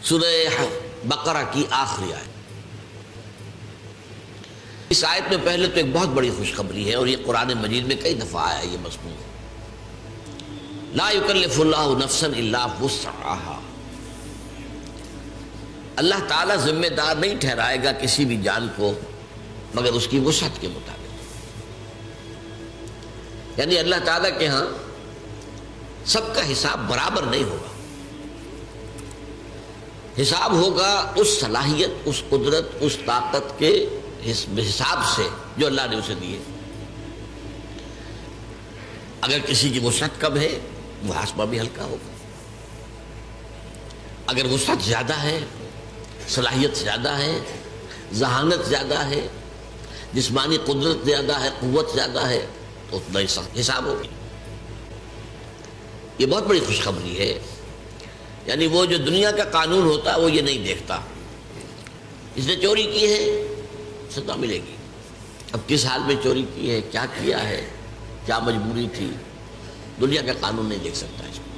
سورہ بقرہ کی آخری آیت۔ اس آیت میں پہلے تو ایک بہت بڑی خوشخبری ہے، اور یہ قرآن مجید میں کئی دفعہ آیا ہے یہ مضمون۔ لا یکلف اللہ نفسا الا وسعہا، اللہ تعالیٰ ذمہ دار نہیں ٹھہرائے گا کسی بھی جان کو مگر اس کی وسعت کے مطابق۔ یعنی اللہ تعالیٰ کے ہاں سب کا حساب برابر نہیں ہوگا، حساب ہوگا اس صلاحیت، اس قدرت، اس طاقت کے حساب سے جو اللہ نے اسے دی ہے۔ اگر کسی کی وسعت کم ہے وہ ہاسپا بھی ہلکا ہوگا، اگر وسعت زیادہ ہے، صلاحیت زیادہ ہے، ذہانت زیادہ ہے، جسمانی قدرت زیادہ ہے، قوت زیادہ ہے، تو اتنا ہی سخت حساب ہوگی۔ یہ بہت بڑی خوشخبری ہے۔ یعنی وہ جو دنیا کا قانون ہوتا ہے وہ یہ نہیں دیکھتا، اس نے چوری کی ہے سزا ملے گی، اب کس حال میں چوری کی ہے، کیا کیا ہے، کیا مجبوری تھی، دنیا کا قانون نہیں دیکھ سکتا اس کو۔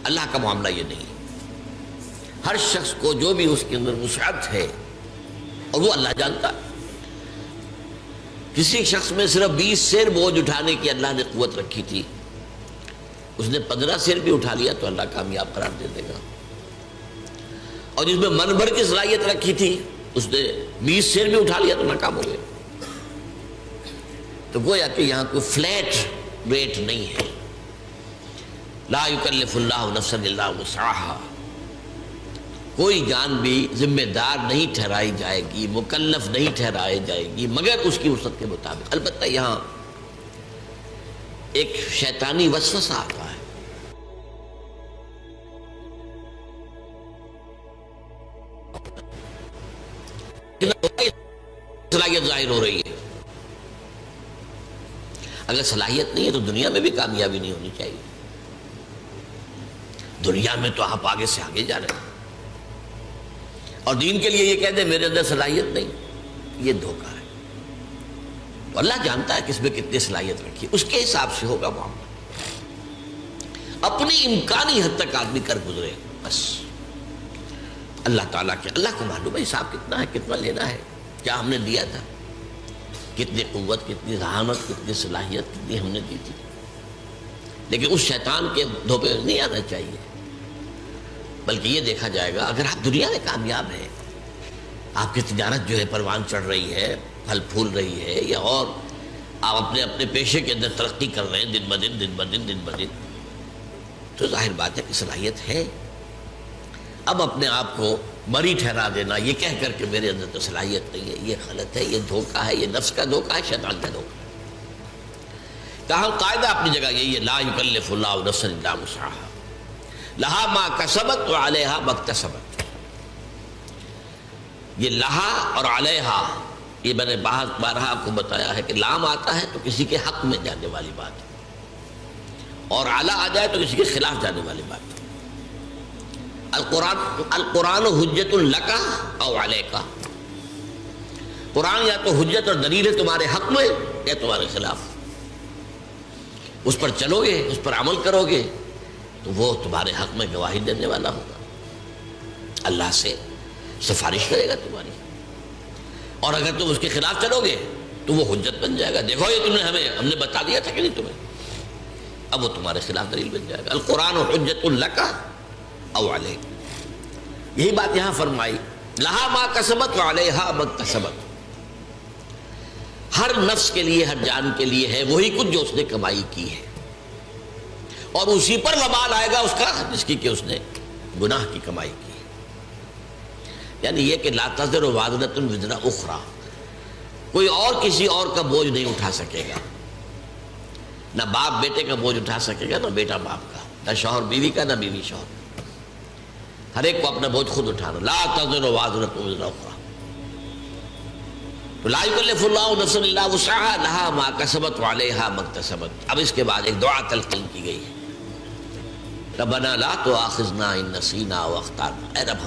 اللہ کا معاملہ یہ نہیں، ہر شخص کو جو بھی اس کے اندر وسعت ہے اور وہ اللہ جانتا ہے۔ کسی شخص میں صرف 20 سیر بوجھ اٹھانے کی اللہ نے قوت رکھی تھی، اس نے 15 سیر بھی اٹھا لیا تو اللہ کامیاب قرار دے دے گا، اور جس میں من بھر کی صلاحیت رکھی تھی اس نے 20 سیر بھی اٹھا لیا تو ناکام ہو گیا۔ تو گویا کہ یہاں کوئی فلیٹ ریٹ نہیں ہے۔ لا یکلف اللہ نفسا الا وسعہا، کوئی جان بھی ذمہ دار نہیں ٹھہرائی جائے گی، مکلف نہیں ٹھہرائی جائے گی مگر اس کی وسعت کے مطابق۔ البتہ یہاں ایک شیطانی وسوسہ آتا ہے، صلاحیت ظاہر ہو رہی ہے۔ اگر صلاحیت نہیں ہے تو دنیا میں بھی کامیابی نہیں ہونی چاہیے۔ دنیا میں تو آپ آگے سے آگے جا رہے ہیں، اور دین کے لیے یہ کہہ دیں میرے اندر صلاحیت نہیں، یہ دھوکہ ہے۔ اللہ جانتا ہے کس میں کتنی صلاحیت رکھی، اس کے حساب سے ہوگا معاملہ۔ اپنی امکانی حد تک آدمی کر گزرے بس، اللہ تعالیٰ کے اللہ کو معلوم ہے حساب کتنا ہے، کتنا لینا ہے، کیا ہم نے دیا تھا، کتنی قوت، کتنی ذہانت، کتنی صلاحیت کتنی ہم نے دی تھی۔ لیکن اس شیطان کے دھوپے نہیں آنا چاہیے، بلکہ یہ دیکھا جائے گا اگر آپ دنیا میں کامیاب ہیں، آپ کی تجارت جو ہے پروان چڑھ رہی ہے، پھل پھول رہی ہے، یا اور آپ اپنے پیشے کے اندر ترقی کر رہے ہیں دن بدن، تو ظاہر بات ہے کہ صلاحیت ہے۔ اب اپنے آپ کو مری ٹھہرا دینا یہ کہہ کر کہ میرے اندر تو صلاحیت نہیں ہے، یہ غلط ہے، یہ دھوکہ ہے، یہ نفس کا دھوکہ ہے، شیطان کا دھوکہ ہے۔ کہا قاعدہ اپنی جگہ یہی ہے، لا یکلف اللہ نفسا الا وسعہا لہا ما کسبت وعلیہا ما اکتسبت۔ یہ لہا اور علیہا، یہ میں نے بارہا آپ کو بتایا ہے کہ لام آتا ہے تو کسی کے حق میں جانے والی بات ہے، اور علی آ جائے تو کسی کے خلاف جانے والی بات ہے۔ القرآن حجت لک او علیک، قرآن یا تو حجت اور دلیل ہے تمہارے حق میں یا تمہارے خلاف، اس پر چلو گے، اس پر عمل کرو گے تو وہ تمہارے حق میں گواہی دینے والا ہوگا، اللہ سے سفارش کرے گا تمہاری، اور اگر تم اس کے خلاف چلو گے تو وہ حجت بن جائے گا، دیکھو یہ تم نے ہم نے بتا دیا تھا کہ نہیں تمہیں، اب وہ تمہارے خلاف دلیل بن جائے گا۔ القرآن حجت لک او علیک، یہی بات یہاں فرمائی، لہا ما کسبت وعلیہا ما اکتسبت، ہر نفس کے لیے، ہر جان کے لیے ہے وہی کچھ جو اس نے کمائی کی ہے، اور اسی پر وبال آئے گا اس کا جس کی کہ اس نے گناہ کی کمائی کی ہے۔ یعنی یہ کہ لا تزر وازرۃ وزر اخری، کوئی اور کسی اور کا بوجھ نہیں اٹھا سکے گا، نہ باپ بیٹے کا بوجھ اٹھا سکے گا، نہ بیٹا باپ کا، نہ شوہر بیوی کا، نہ بیوی شوہر کا، ہر ایک کو اپنا بوجھ خود اٹھانا، لا تزر وازرۃ وزر اخری۔ تو لا یکلف اللہ نفسا الا وسعہا لہا ما کسبت وعلیہا ما اکتسبت۔ اب اس کے بعد ایک دعا تلقین کی گئی ہے، ربنا لا تؤاخذنا ان نسینا او اخطانا، اے رب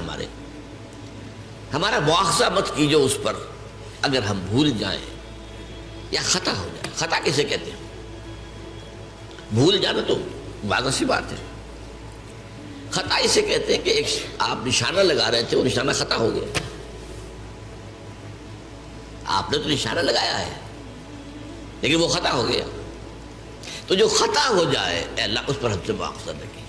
ہمارا مواخذہ مت کیجو اس پر اگر ہم بھول جائیں یا خطا ہو جائے۔ خطا کسے کہتے ہیں؟ بھول جانا تو واضح سی بات ہے، خطا اسے کہتے ہیں کہ ایک آپ نشانہ لگا رہے تھے، وہ نشانہ خطا ہو گیا. آپ نے تو نشانہ لگایا ہے لیکن وہ خطا ہو گیا. تو جو خطا ہو جائے اے اللہ اس پر ہم سے مواخذہ نہ کیجیے.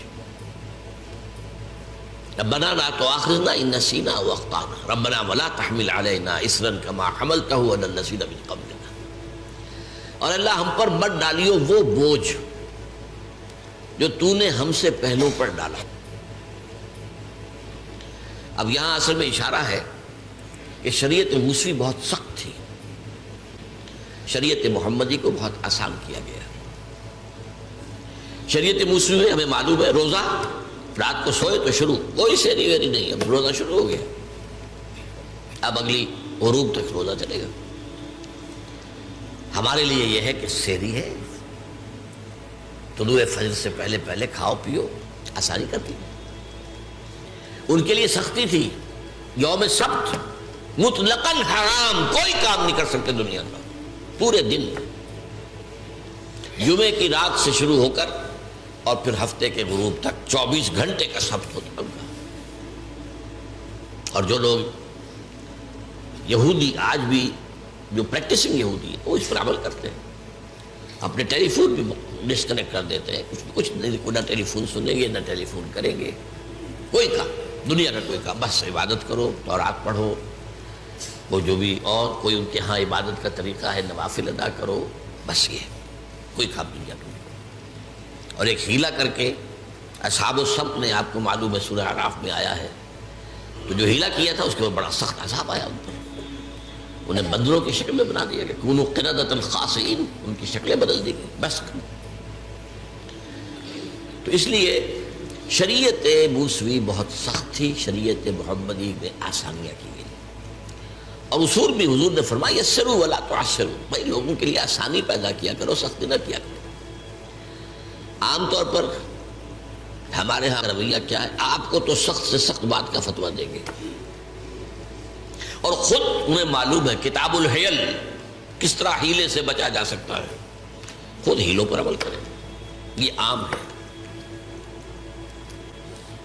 ربنا لا تؤاخذنا ان نسینا او اخطانا ربنا ولا تحمل علینا اصرا کما حملته على الذین من قبلنا. اور اللہ ہم پر مت ڈالیو وہ بوجھ جو تو نے ہم سے پہلوں پر ڈالا. اب یہاں اصل میں اشارہ ہے کہ شریعت موسوی بہت سخت تھی، شریعت محمدی کو بہت آسان کیا گیا. شریعت موسوی میں ہمیں معلوم ہے روزہ رات کو سوئے تو شروع، کوئی سیری ویری نہیں، اب روزہ شروع ہو گیا، اب اگلی غروب تک روزہ چلے گا. ہمارے لیے یہ ہے کہ سیری ہے، طلوع فجر سے پہلے پہلے کھاؤ پیو، آسانی کرتی. ان کے لیے سختی تھی، یوم سبت مطلقاً حرام، کوئی کام نہیں کر سکتے دنیا کا پورے دن، جمعے کی رات سے شروع ہو کر اور پھر ہفتے کے غروب تک 24 گھنٹے کا سبت ہوتا ان کا. اور جو لوگ یہودی آج بھی جو پریکٹسنگ یہودی ہے وہ اس پر عمل کرتے ہیں، اپنے ٹیلی فون بھی ڈسکنیکٹ کر دیتے ہیں، کچھ نہ ٹیلی فون سنیں گے نہ ٹیلی فون کریں گے، کوئی کام دنیا کا کوئی کام، بس عبادت کرو، تورات پڑھو، وہ جو بھی اور کوئی ان کے ہاں عبادت کا طریقہ ہے نوافل ادا کرو، بس یہ کوئی کام دنیا کا. اور ایک ہیلا کر کے اصحاب السبت نے، آپ کو معلوم ہے سورہ اعراف میں آیا ہے، تو جو ہیلا کیا تھا اس کے بعد بڑا سخت عذاب آیا ان پر، انہیں بندروں کی شکل میں بنا دیا گیا، کونوا قردۃ خاسئین، ان کی شکلیں بدل دی گئی بس. تو اس لیے شریعت موسوی بہت سخت تھی، شریعت محمدی میں آسانیاں کی گئی. اور اصول بھی حضور نے فرمایا یسروا ولا تعسروا، بھائی لوگوں کے لیے آسانی پیدا کیا کرو، سختی نہ کیا کرو. عام طور پر ہمارے ہاں رویہ کیا ہے، آپ کو تو سخت سے سخت بات کا فتویٰ دیں گے، اور خود انہیں معلوم ہے کتاب الحیل کس طرح ہیلے سے بچا جا سکتا ہے، خود ہیلوں پر عمل کریں. یہ عام ہے.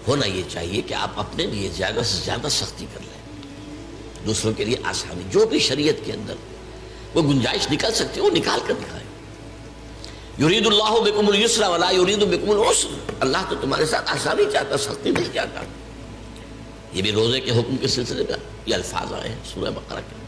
ہونا یہ چاہیے کہ آپ اپنے لیے زیادہ سے زیادہ سختی کر لیں، دوسروں کے لیے آسانی، جو بھی شریعت کے اندر وہ گنجائش نکل سکتی ہے وہ نکال کر دکھائیں. یرید اللہ بکم الیسر ولا یرید بکم العسر، اللہ تو تمہارے ساتھ آسانی چاہتا، سختی نہیں چاہتا. یہ بھی روزے کے حکم کے سلسلے میں یہ الفاظ آئے ہیں سورہ بقرہ کے.